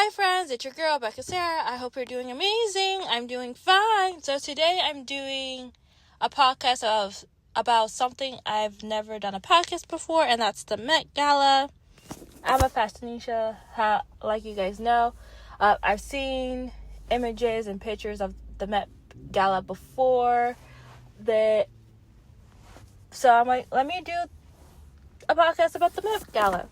Hi friends, it's your girl Becca Sarah. I hope you're doing amazing. I'm doing fine. So today I'm doing a podcast about something I've never done a podcast before, and that's the Met Gala. I'm a fashionista, like you guys know. I've seen images and pictures of the Met Gala before. So I'm like, let me do a podcast about the Met Gala.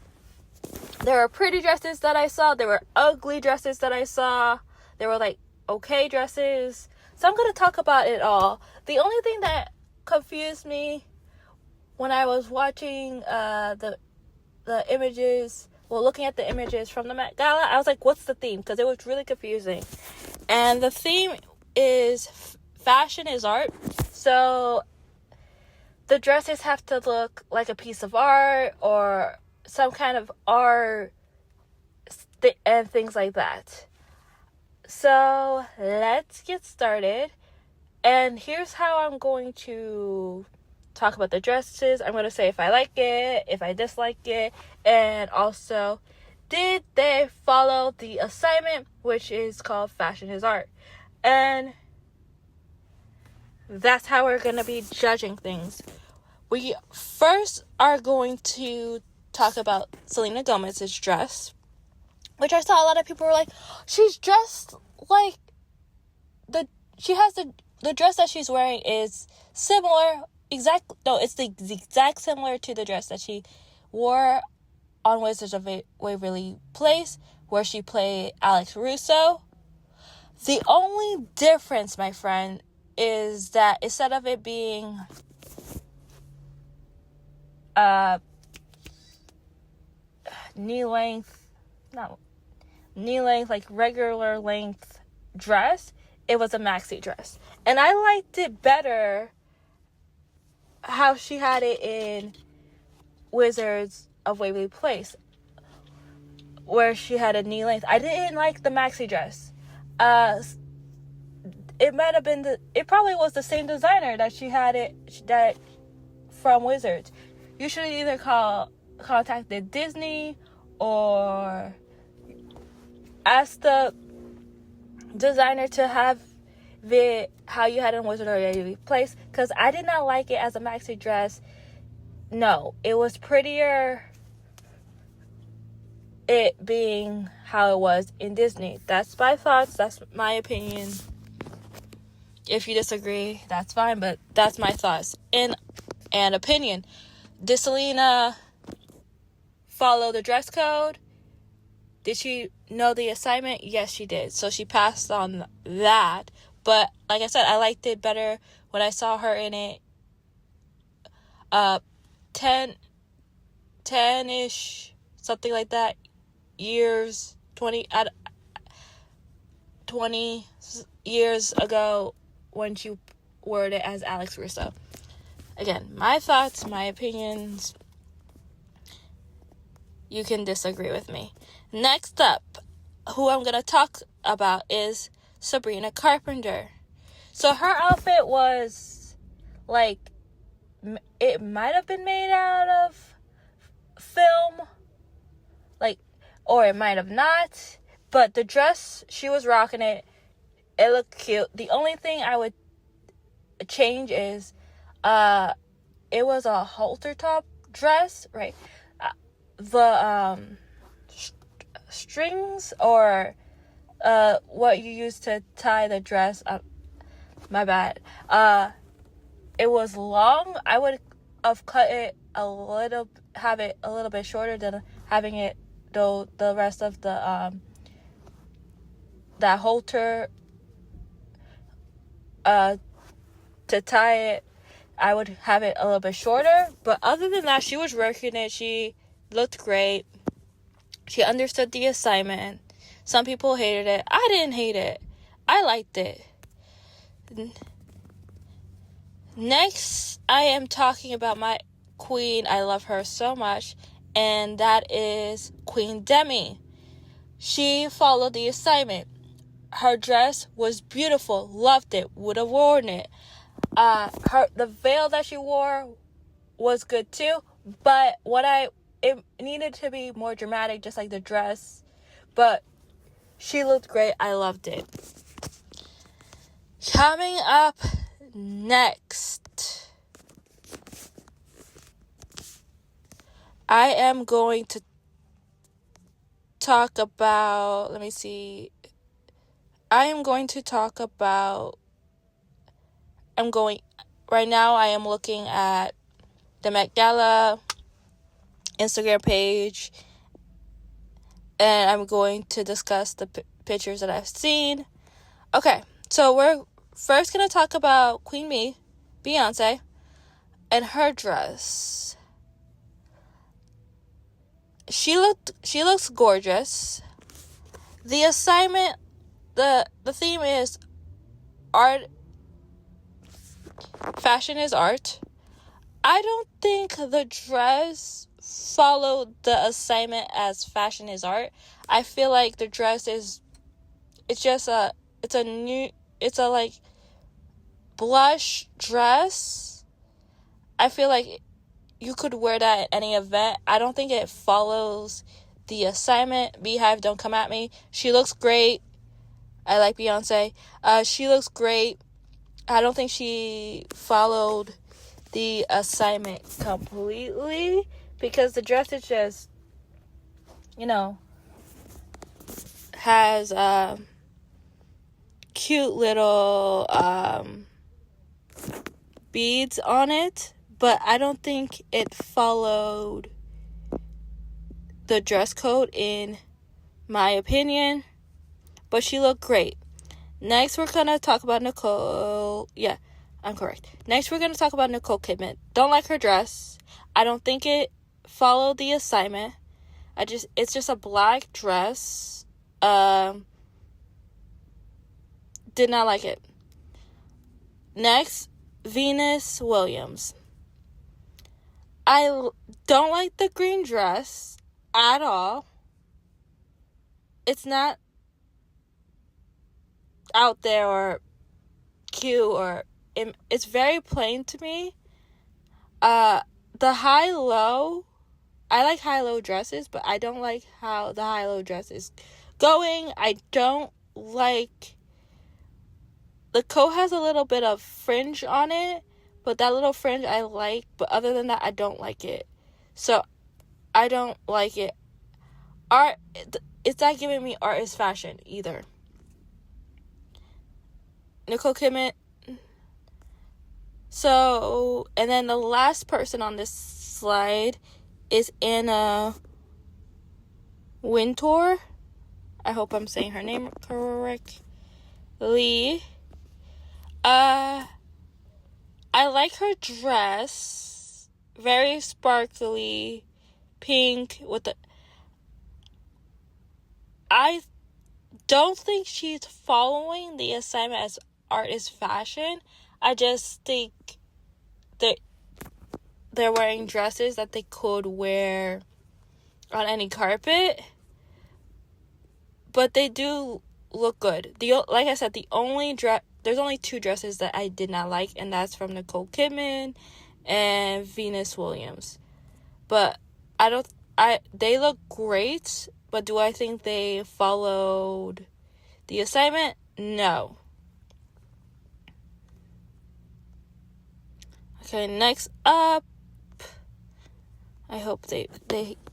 There were pretty dresses that I saw. There were ugly dresses that I saw. There were okay dresses. So I'm going to talk about it all. The only thing that confused me when I was watching the images, looking at the images from the Met Gala, I was like, what's the theme? Because it was really confusing. And the theme is fashion is art. So the dresses have to look like a piece of art or some kind of art and things like that. So let's get started. And here's how I'm going to talk about the dresses. I'm going to say if I like it, if I dislike it, and also did they follow the assignment, which is called Fashion is Art. And that's how we're going to be judging things. We first are going to talk about Selena Gomez's dress, which I saw a lot of people were like, she's dressed like the dress that she's wearing is similar, it's the exact similar to the dress that she wore on Wizards of Waverly Place, where she played Alex Russo. The only difference, my friend, is that instead of it being knee length, like regular length dress, it was a maxi dress. And I liked it better how she had it in Wizards of Waverly Place, where she had a knee length. I didn't like the maxi dress. It might have been it probably was the same designer that she had that from Wizards. You should either contacted Disney or ask the designer to have it how you had in Wizard of Waverly Place, because I did not like it as a maxi dress. No, it was prettier it being how it was in Disney. That's my thoughts. That's my opinion. If you disagree, that's fine, but that's my thoughts and opinion. Did Selena follow the dress code? Did she know the assignment? Yes, she did. So she passed on that. But like I said, I liked it better when I saw her in it 10-ish, something like that, years, 20 years ago when she wore it as Alex Russo. Again, my thoughts, my opinions. You can disagree with me. Next up, who I'm going to talk about is Sabrina Carpenter. So her outfit was it might have been made out of film, or it might have not. But the dress, she was rocking it. It looked cute. The only thing I would change is it was a halter top dress, right? The strings or what you use to tie the dress up, my bad, it was long. I would have cut it have it a little bit shorter than having it though the rest of the that halter to tie it. I would have it a little bit shorter. But other than that, she was working it. She looked great. She understood the assignment. Some people hated it. I didn't hate it. I liked it. Next, I am talking about my queen. I love her so much. And that is Queen Demi. She followed the assignment. Her dress was beautiful. Loved it. Would have worn it. The veil that she wore was good too. But it needed to be more dramatic, just like the dress. But She looked great. I loved it. Coming up next, I am going to talk about, right now I am looking at the Met Gala Instagram page, and I'm going to discuss the pictures that I've seen. Okay, so we're first going to talk about Queen Bee, Beyonce, and her dress. She looks gorgeous. The assignment, the theme is art. Fashion is art. I don't think the dress followed the assignment as fashion is art. I feel like the dress it's a like blush dress. I feel like you could wear that at any event. I don't think it follows the assignment. Beehive, don't come at me. She looks great. I like Beyonce. She looks great. I don't think she followed the assignment completely, because the dress is just, has cute little beads on it, but I don't think it followed the dress code in my opinion, but she looked great. Next, we're going to talk about Nicole. Yeah, I'm correct. Next, we're going to talk about Nicole Kidman. Don't like her dress. I don't think it followed the assignment. It's just a black dress. Did not like it. Next, Venus Williams. I don't like the green dress at all. It's not out there or cute, or it's very plain to me. The high-low, I like high-low dresses, but I don't like how the high-low dress is going. I don't like, the coat has a little bit of fringe on it, but that little fringe I like, but other than that, I don't like it. So, I don't like it. Art, it's not giving me art is fashion either. Nicole Kidman. So, and then the last person on this slide is Anna Wintour. I hope I'm saying her name correctly. I like her dress. Very sparkly, pink with the... I don't think she's following the assignment as art is fashion. I just think that they're wearing dresses that they could wear on any carpet, but they do look good. Like I said, there's only two dresses that I did not like, and that's from Nicole Kidman and Venus Williams. But they look great, but do I think they followed the assignment? No. Okay, next up, I hope they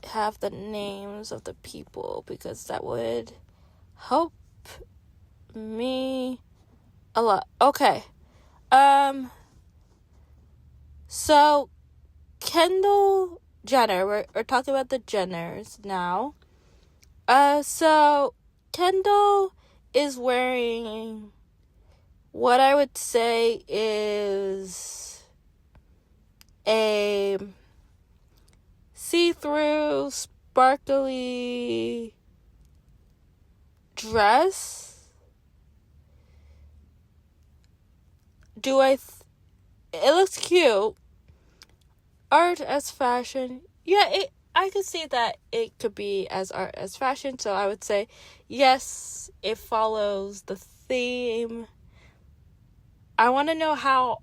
have the names of the people, because that would help me a lot. Okay. So Kendall Jenner, we're talking about the Jenners now. So Kendall is wearing what I would say is a see-through, sparkly dress. It looks cute. Art as fashion. Yeah, I could see that it could be as art as fashion, so I would say yes, it follows the theme. I want to know how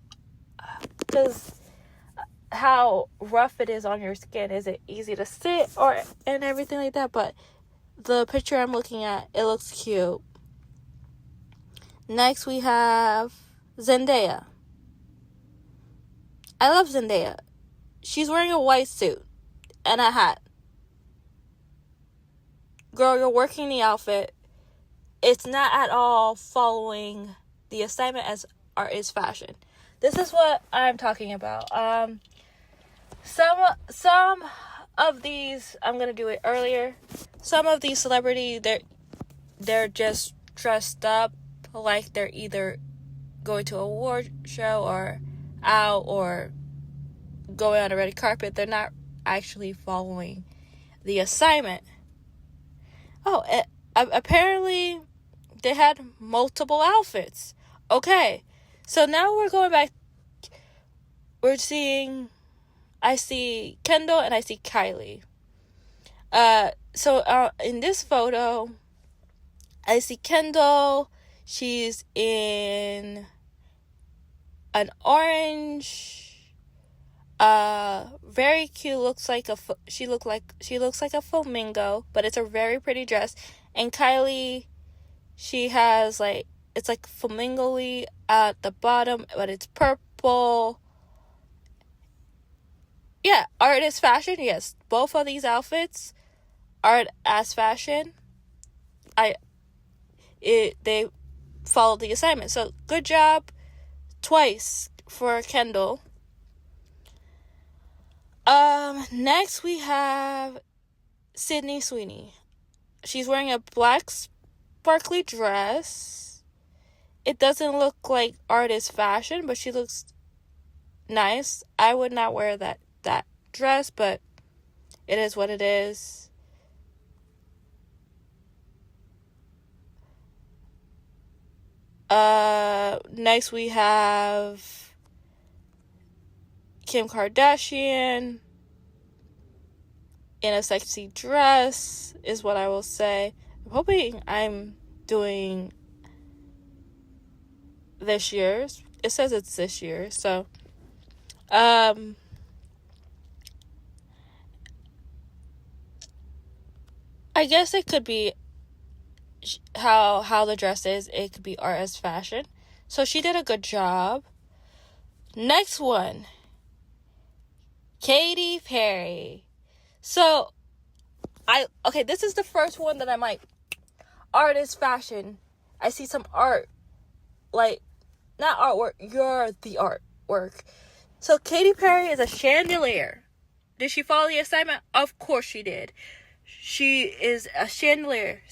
rough it is on your skin. Is it easy to sit and everything like that? But the picture I'm looking at, it looks cute. Next, we have Zendaya. I love Zendaya. She's wearing a white suit and a hat. Girl, you're working the outfit. It's not at all following the assignment as art is fashion. This is what I'm talking about. Some of these, I'm gonna do it earlier. Some of these celebrities, they're just dressed up like they're either going to a award show or out or going on a red carpet. They're not actually following the assignment. Oh, apparently they had multiple outfits. Okay, so now we're going back. I see Kendall and I see Kylie. So in this photo, I see Kendall. She's in an orange, very cute. She looks like a flamingo, but it's a very pretty dress. And Kylie, she has it's like flamingo-y at the bottom, but it's purple. Yeah, art is fashion. Yes, both of these outfits, art as fashion. They followed the assignment. So good job twice for Kendall. Next we have Sydney Sweeney. She's wearing a black sparkly dress. It doesn't look like art is fashion, but she looks nice. I would not wear that dress, but it is what it is. Next we have Kim Kardashian in a sexy dress, is what I will say. I'm hoping I'm doing this year's. It says it's this year, so I guess it could be how the dress is. It could be art as fashion. So she did a good job. Next one, Katy Perry. So this is the first one that I'm like, art is fashion. I see some art, like, not artwork, you're the artwork. So Katy Perry is a chandelier. Did she follow the assignment? Of course she did. She is a chandelier.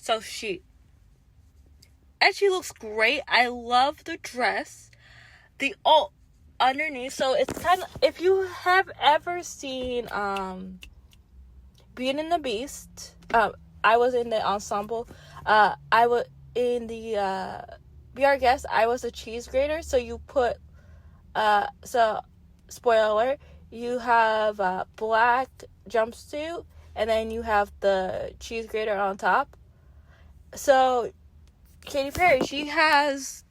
And she looks great. I love the dress. Underneath, so it's kind of, if you have ever seen Beauty and the Beast, I was in the ensemble. I was in the Be Our Guest. I was a cheese grater. So you put so spoiler alert, you have a black jumpsuit and then you have the cheese grater on top. So Katy Perry, she has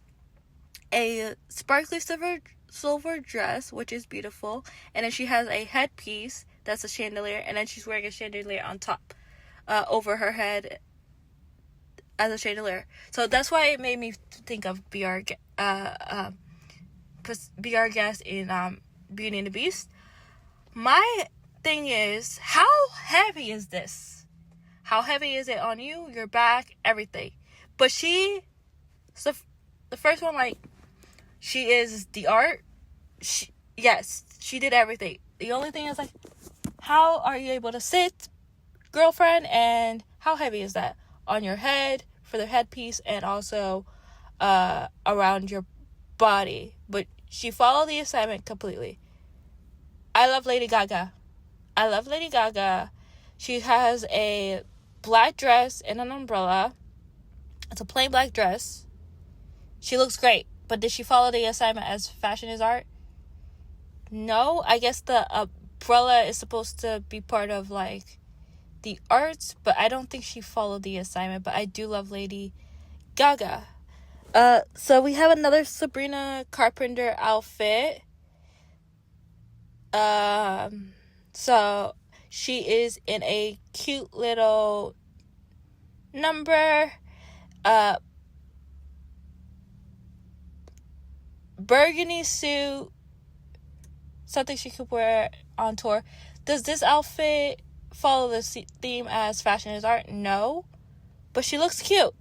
a sparkly silver dress, which is beautiful, and then she has a headpiece that's a chandelier, and then she's wearing a chandelier on top, over her head as a chandelier. So that's why it made me think of Be Our Guest in Beauty and the Beast. My thing is, how heavy is this? How heavy is it on you, your back, everything? But the first one, like, she is the art. Yes, she did everything. The only thing is, like, how are you able to sit, girlfriend, and how heavy is that on your head for the headpiece and also around your body? But she followed the assignment completely. I love Lady Gaga. She has a black dress and an umbrella. It's a plain black dress. She looks great. But did she follow the assignment as fashion is art? No. I guess the umbrella is supposed to be part of, like, the arts, but I don't think she followed the assignment. But I do love Lady Gaga. So we have another Sabrina Carpenter outfit. So she is in a cute little number. Burgundy suit, something she could wear on tour. Does this outfit follow the theme as fashion is art? No, but she looks cute.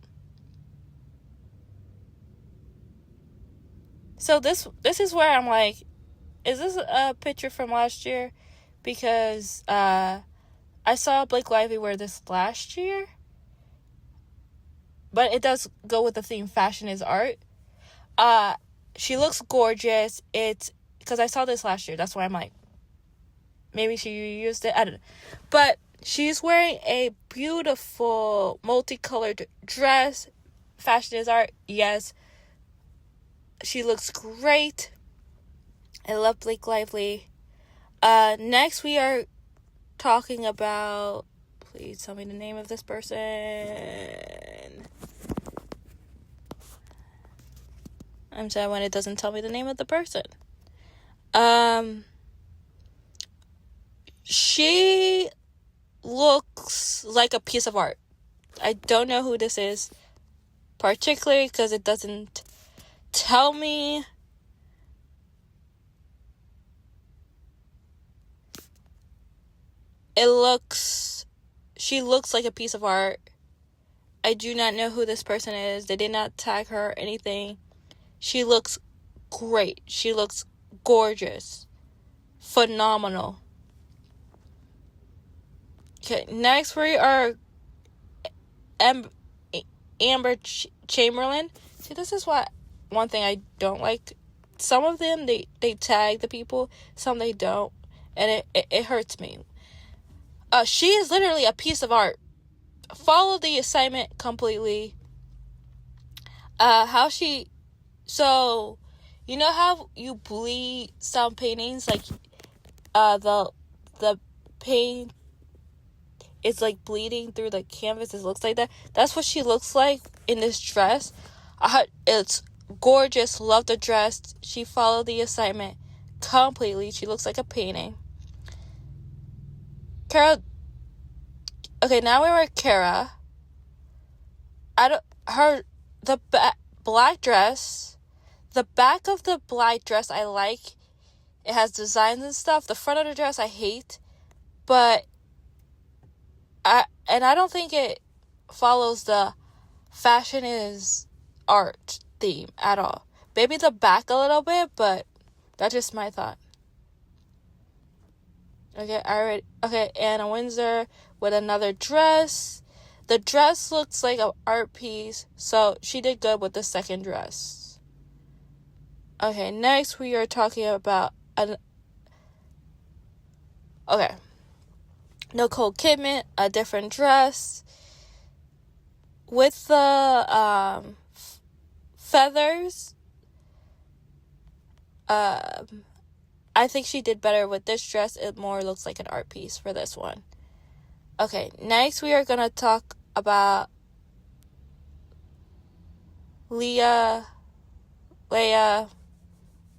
So this is where I'm like, is this a picture from last year? Because I saw Blake Lively wear this last year, but it does go with the theme fashion is art. She looks gorgeous. It's because I saw this last year. That's why I'm like, maybe she reused it. I don't know. But she's wearing a beautiful multicolored dress. Fashion is art. Yes. She looks great. I love Blake Lively. Next we are talking about, please tell me the name of this person. I'm sad when it doesn't tell me the name of the person. She looks like a piece of art. I don't know who this is, particularly because it doesn't tell me. She looks like a piece of art. I do not know who this person is. They did not tag her or anything. She looks great. She looks gorgeous. Phenomenal. Okay, next we are Amber Chamberlain. See, this is one thing I don't like. Some of them, they tag the people. Some they don't. And it hurts me. She is literally a piece of art. Follow the assignment completely. So, you know how you bleed some paintings? Like, the paint is like bleeding through the canvas. It looks like that. That's what she looks like in this dress. It's gorgeous. Love the dress. She followed the assignment completely. She looks like a painting. Kara. Okay, now we're at Kara. Black dress. The back of the black dress I like. It has designs and stuff. The front of the dress I hate. But I don't think it follows the fashion is art theme at all. Maybe the back a little bit, but that's just my thought. Okay, Anna Windsor with another dress. The dress looks like an art piece, so she did good with the second dress. Okay, next we are talking about Nicole Kidman, a different dress with the feathers. I think she did better with this dress. It more looks like an art piece for this one. Okay, next we are going to talk about Leia,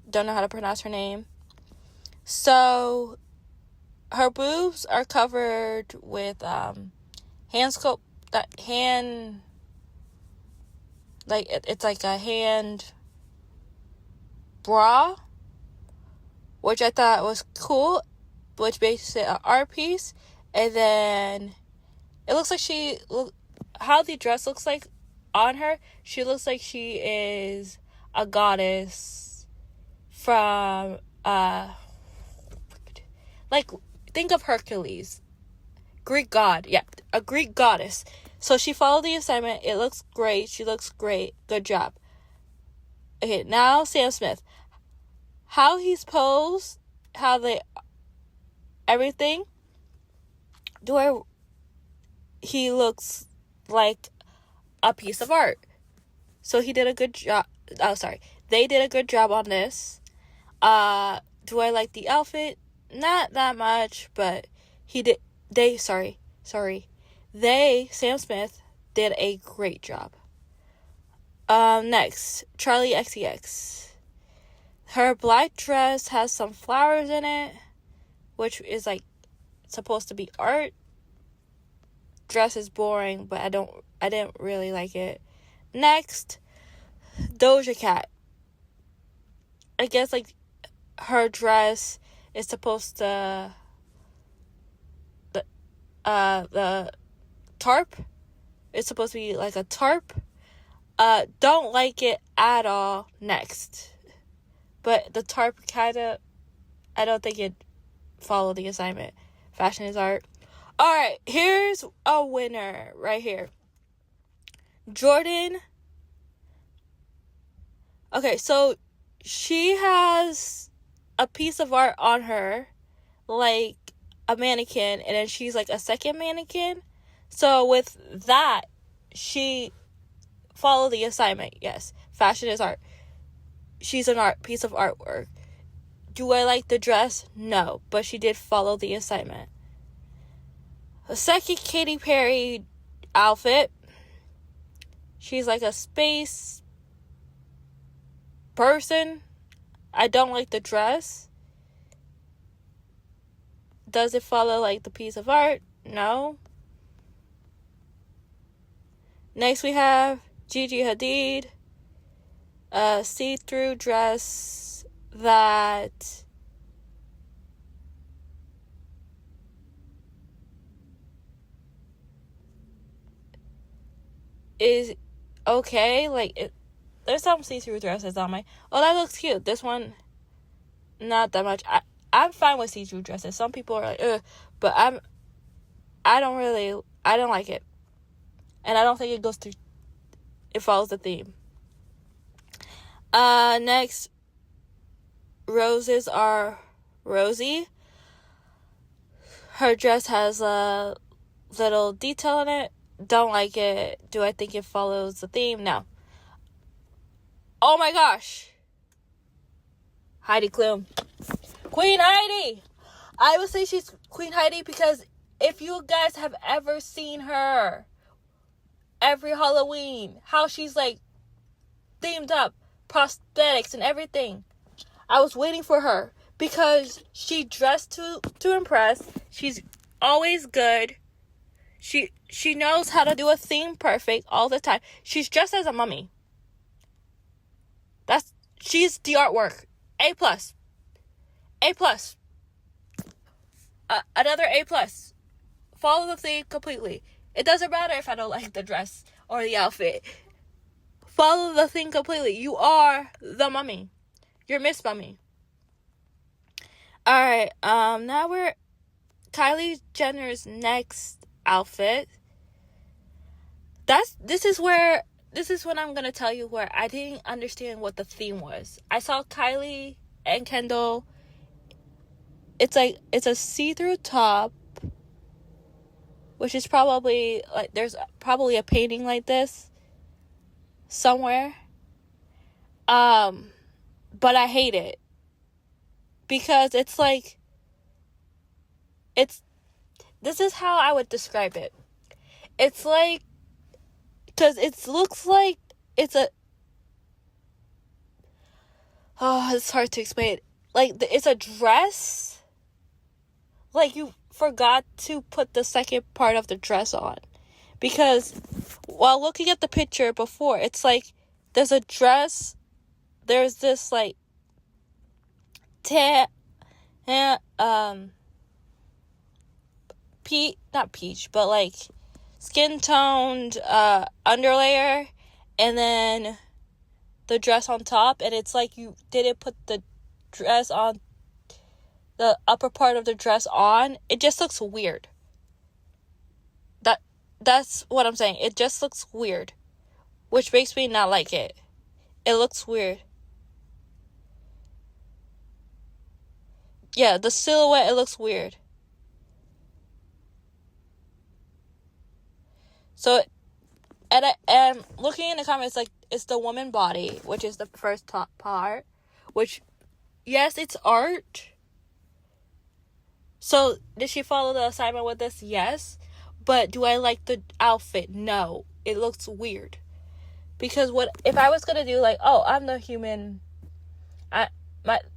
don't know how to pronounce her name. So, her boobs are like it's like a hand bra, which I thought was cool, which makes it an art piece. And then it looks like how the dress looks like on her, she looks like she is a goddess from like, think of Hercules, Greek god. Yeah, a Greek goddess. So she followed the assignment. It looks great. She looks great. Good job. Okay, now Sam Smith. How he's posed, everything. He looks like a piece of art. So he did a good job. They did a good job on this. Do I like the outfit? Not that much, but Sam Smith did a great job. Next, Charlie XCX. Her black dress has some flowers in it, which is like supposed to be art dress is boring, but I didn't really like it. Next, Doja Cat. I guess like her dress is supposed to the tarp. It's supposed to be like a tarp. Don't like it at all. Next. But the tarp I don't think it followed the assignment. Fashion is art. Alright, here's a winner right here. Jordan. Okay, so she has a piece of art on her, like a mannequin, and then she's like a second mannequin. So with that, she followed the assignment. Yes, fashion is art. She's an piece of artwork. Do I like the dress? No, but she did follow the assignment. The second Katy Perry outfit. She's like a space person. I don't like the dress. Does it follow like the piece of art? No. Next we have Gigi Hadid. A see-through dress that is okay. Like, there's some see-through dresses on my... Oh, that looks cute. This one, not that much. I'm fine with see-through dresses. Some people are like, ugh. But I don't like it. And I don't think it follows the theme. Next, roses are rosy. Her dress has a little detail in it. Don't like it. Do I think it follows the theme? No. Oh my gosh. Heidi Klum. Queen Heidi. I would say she's Queen Heidi because if you guys have ever seen her every Halloween, how she's like themed up, prosthetics and everything. I was waiting for her because she dressed to impress. She's always good. She knows how to do a theme perfect all the time. She's dressed as a mummy. She's the artwork. A+. Another A+. Follow the theme completely. It doesn't matter if I don't like the dress or the outfit. Follow the thing completely. You are the mummy. You're Miss Mummy. Alright, now we're Kylie Jenner's next outfit. This is when I'm gonna tell you where I didn't understand what the theme was. I saw Kylie and Kendall. It's a see-through top, which is probably like there's probably a painting like this somewhere. But I hate it because it's like this is how I would describe it. It's like, because it looks like it's hard to explain. Like, it's a dress. Like, you forgot to put the second part of the dress on. Because while looking at the picture before, it's like there's a dress. There's this, like, not peach, but like skin toned underlayer, and then the dress on top, and it's like you didn't put the dress on, the upper part of the dress on. It just looks weird. That's what I'm saying. It just looks weird, which makes me not like it. It looks weird. Yeah, the silhouette, it looks weird. So, and looking in the comments, like, it's the woman body, which is the first top part, which, yes, it's art. So, did she follow the assignment with this? Yes. But do I like the outfit? No. It looks weird. Because if I was going to do, like, oh, I'm the human, the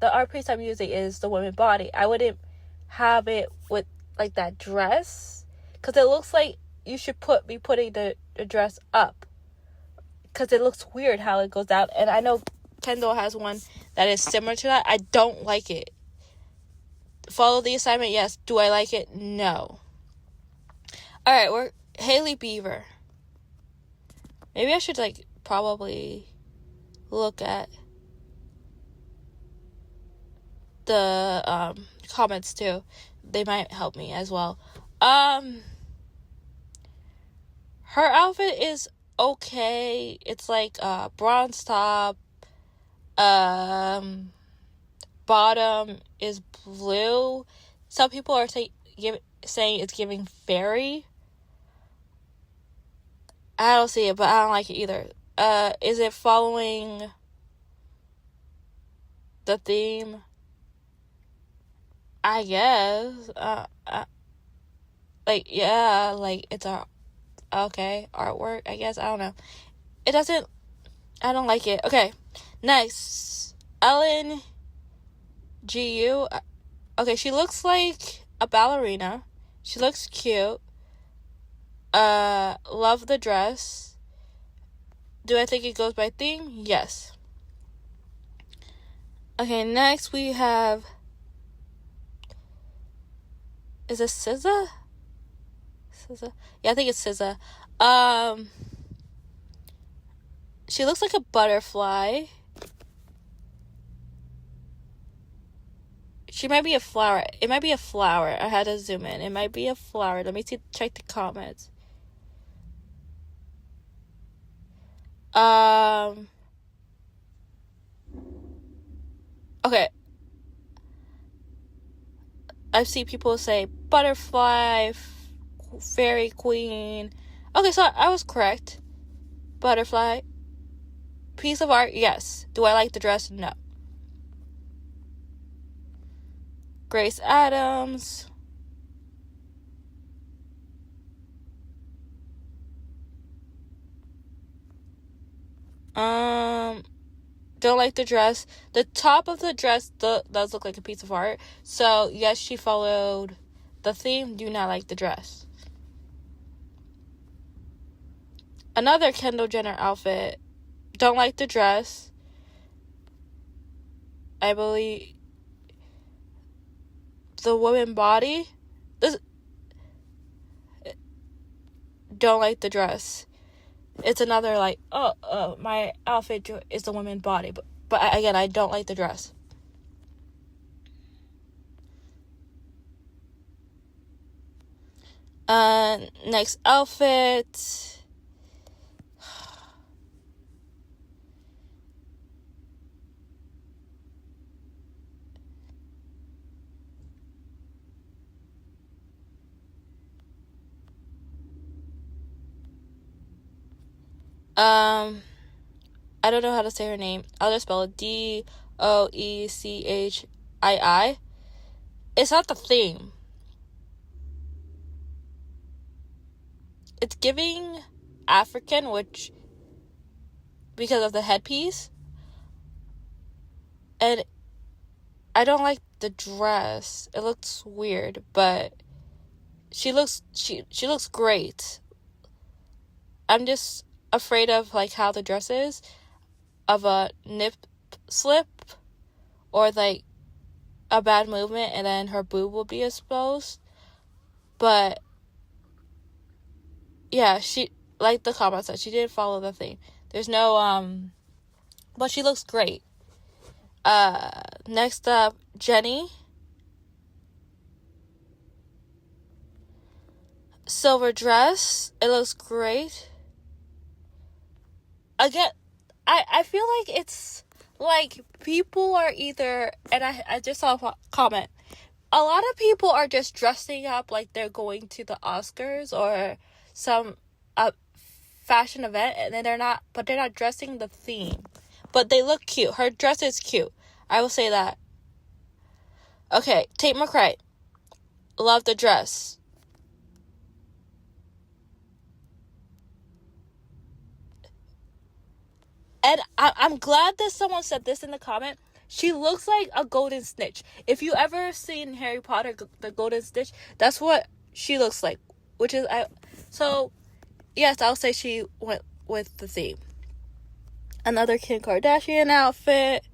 art piece I'm using is the woman body, I wouldn't have it with, like, that dress. Because it looks like you should be putting the dress up, because it looks weird how it goes down. And I know Kendall has one that is similar to that. I don't like it. Follow the assignment, yes. Do I like it? No. Alright, we're Hailey Beaver. Maybe I should probably look at the comments too. They might help me as well. Her outfit is okay. It's bronze top. Bottom is blue. Some people are saying it's giving fairy. I don't see it, but I don't like it either. Is it following the theme? I guess. It's our artwork, I guess. I don't know. I don't like it. Okay, next. Ellen GU. Okay, she looks like a ballerina. She looks cute. Love the dress. Do I think it goes by theme? Yes. Okay, next we have... Is it SZA? SZA? Yeah, I think it's SZA. She looks like a butterfly. She might be a flower. It might be a flower. I had to zoom in. It might be a flower. Let me check the comments. Okay. I've seen people say butterfly, fairy queen. Okay, so I was correct. Butterfly. Piece of art, yes. Do I like the dress? No. Grace Adams. Don't like the dress. The top of the dress does look like a piece of art. So, yes, she followed the theme. Do not like the dress. Another Kendall Jenner outfit. Don't like the dress. I believe the woman body. Don't like the dress. It's another my outfit is the woman body, but again, I don't like the dress. Next outfit. I don't know how to say her name. I'll just spell it Doechii. It's not the theme. It's giving African, which, because of the headpiece. And I don't like the dress. It looks weird, but she looks great. I'm just afraid of how the dress is, of a nip slip or a bad movement and then her boob will be exposed. But yeah, she, like the comment said, she didn't follow the thing. There's no but she looks great. Next up, Jenny. Silver dress. It looks great. Again, I feel like it's people are either, and I just saw a comment, a lot of people are just dressing up like they're going to the Oscars or some fashion event, and then they're not dressing the theme, but they look cute. Her dress is cute, I will say that. Okay, Tate McRae. Love the dress. And I'm glad that someone said this in the comment. She looks like a golden snitch. If you ever seen Harry Potter, the golden snitch, that's what she looks like. Which is, So, yes, I'll say she went with the theme. Another Kim Kardashian outfit.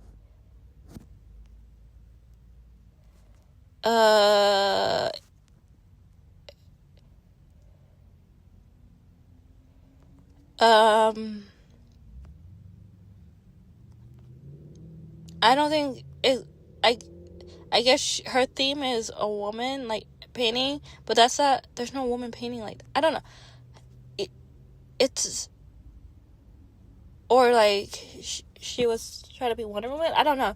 I don't think it. I guess her theme is a woman like painting, but that's not. There's no woman painting like that. I don't know. It's or like she was trying to be Wonder Woman. I don't know.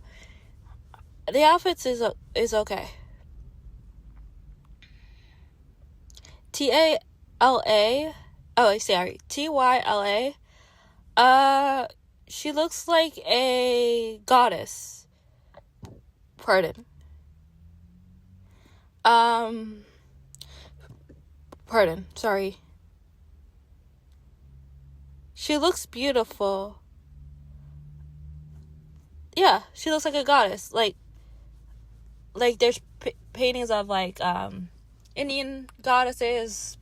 The outfits is okay. T-A-L-A. Oh, sorry. T-Y-L-A. She looks like a goddess. Pardon. Pardon. Sorry. She looks beautiful. Yeah, she looks like a goddess. Like there's paintings of like Indian goddesses,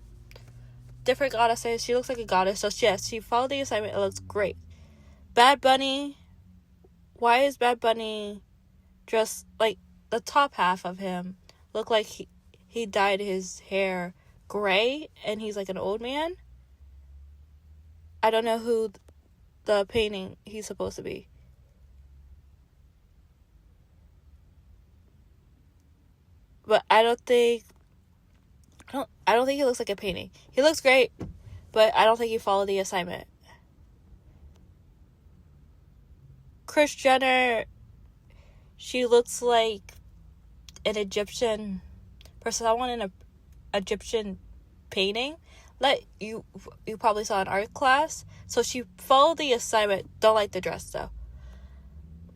different goddesses. She looks like a goddess. So yes, she followed the assignment. It looks great. Bad Bunny. Why is Bad Bunny dressed like the top half of him look like he dyed his hair gray and he's like an old man? I don't know who the painting he's supposed to be. But I don't think he looks like a painting. He looks great, but I don't think he followed the assignment. Kris Jenner, she looks like an Egyptian person. I want an Egyptian painting. Like you probably saw in art class. So she followed the assignment. Don't like the dress though.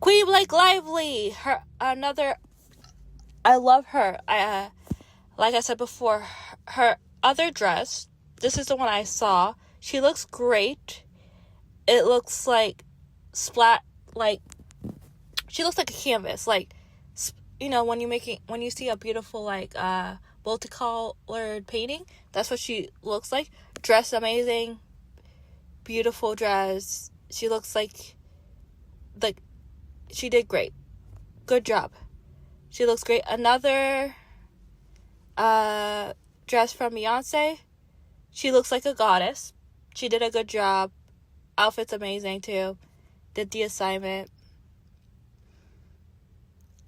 Queen Blake Lively, I love her. Like I said before, her other dress, this is the one I saw. She looks great. It looks like she looks like a canvas. Like, when you see a beautiful like multicolored painting, that's what she looks like. Dressed amazing, beautiful dress. She looks like she did great. Good job. She looks great. Another dress from Beyonce. She looks like a goddess. She did a good job. Outfit's amazing too. Did the assignment.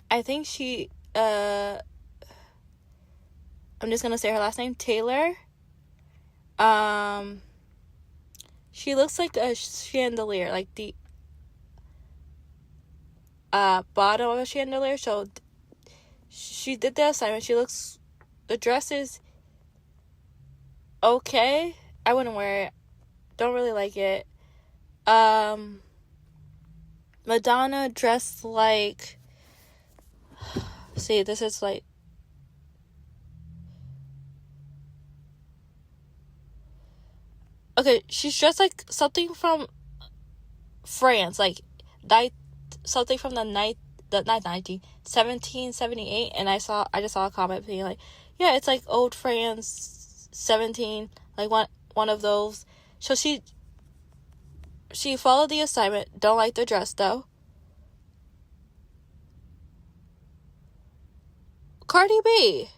I think I'm just gonna say her last name, Taylor. She looks like a chandelier, like the bottom of a chandelier. So she did the assignment. The dress is okay. I wouldn't wear it. Don't really like it. Madonna dressed like, see, this is like, okay, she's dressed like something from France, like something from the 1778, and I just saw a comment being like, yeah, it's like old France 17, like one of those. So she followed the assignment. Don't like the dress though. Cardi B.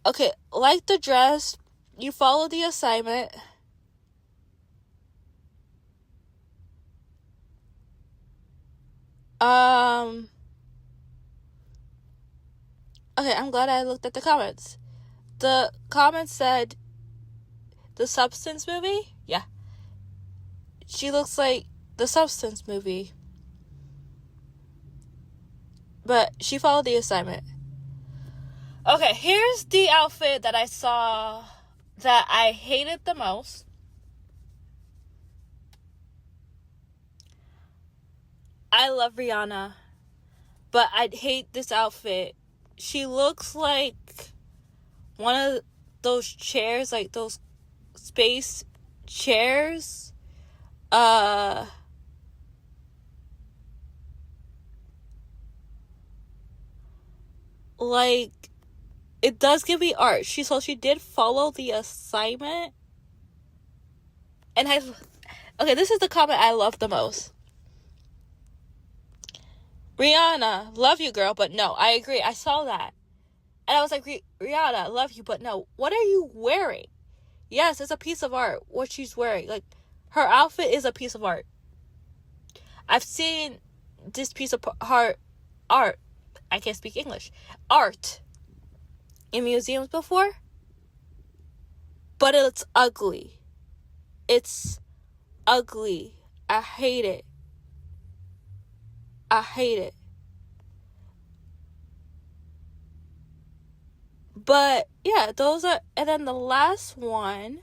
Okay, like the dress, you follow the assignment. Okay, I'm glad I looked at the comments. The comments said, the Substance movie? Yeah. She looks like the Substance movie. But she followed the assignment. Okay, here's the outfit that I saw that I hated the most. I love Rihanna, but I hate this outfit. She looks like one of those chairs, like those space chairs. Like it does give me art. She did follow the assignment. And okay, this is the comment I love the most. Rihanna, love you, girl, but no. I agree. I saw that. And I was like, Rihanna, love you, but no. What are you wearing? Yes, it's a piece of art, what she's wearing. Like, her outfit is a piece of art. I've seen this piece of art. I can't speak English. Art in museums before. But it's ugly. It's ugly. I hate it. I hate it. But yeah, those are, and then the last one.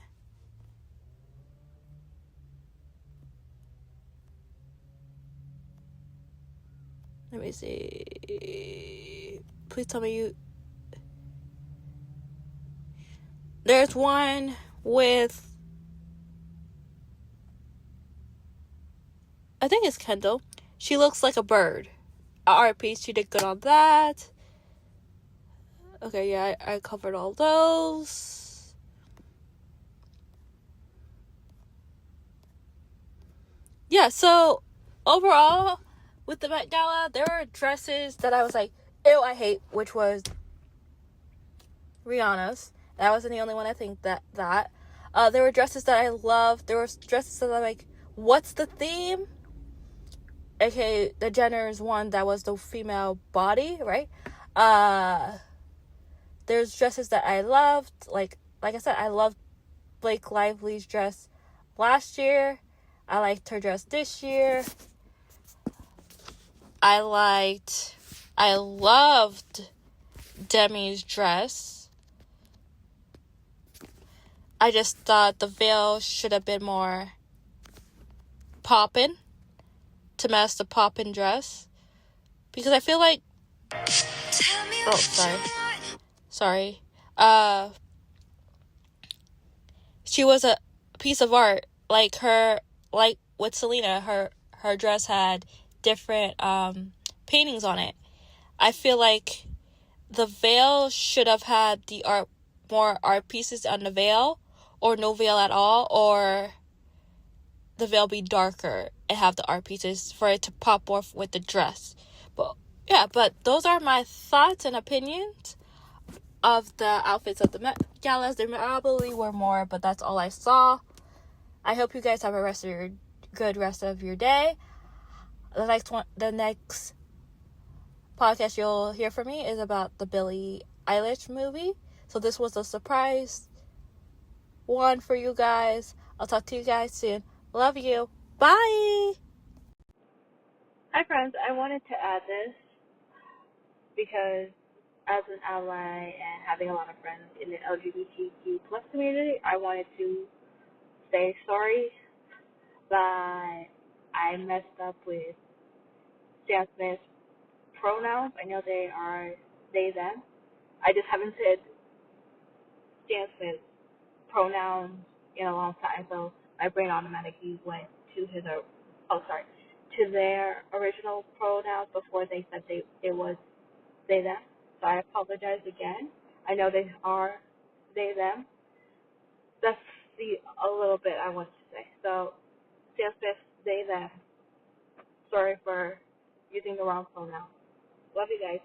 Let me see. Please tell me you. There's one with, I think it's Kendall. She looks like a bird. Art piece. She did good on that. Okay, yeah, I covered all those. Yeah, so overall, with the Met Gala, there were dresses that I was like, ew, I hate, which was Rihanna's. That wasn't the only one I think that. There were dresses that I loved. There were dresses that I'm like, what's the theme? Okay, the Jenner's one that was the female body, right? There's dresses that I loved. Like I said, I loved Blake Lively's dress last year. I liked her dress this year. I loved Demi's dress. I just thought the veil should have been more poppin' to match the poppin' dress. Because I feel like... Oh, sorry. She was a piece of art. Like with Selena, her dress had different paintings on it. I feel like the veil should have had more art pieces on the veil, or no veil at all, or the veil be darker and have the art pieces for it to pop off with the dress. But those are my thoughts and opinions of the outfits of the Met Galas. There probably were more, but that's all I saw. I hope you guys have a good rest of your day. The next podcast you'll hear from me is about the Billie Eilish movie. So this was a surprise one for you guys. I'll talk to you guys soon. Love you. Bye. Hi friends, I wanted to add this because as an ally and having a lot of friends in the LGBTQ plus community, I wanted to say sorry that I messed up with Stan Smith's pronouns. I know they are they, them. I just haven't said Stan Smith's pronouns in a long time, so my brain automatically went to to their original pronouns before they said it was they, them. So I apologize again. I know they are they, them. That's a little bit I want to say. So, Stan Smith, they, them. Sorry for using the wrong pronoun. Love you guys.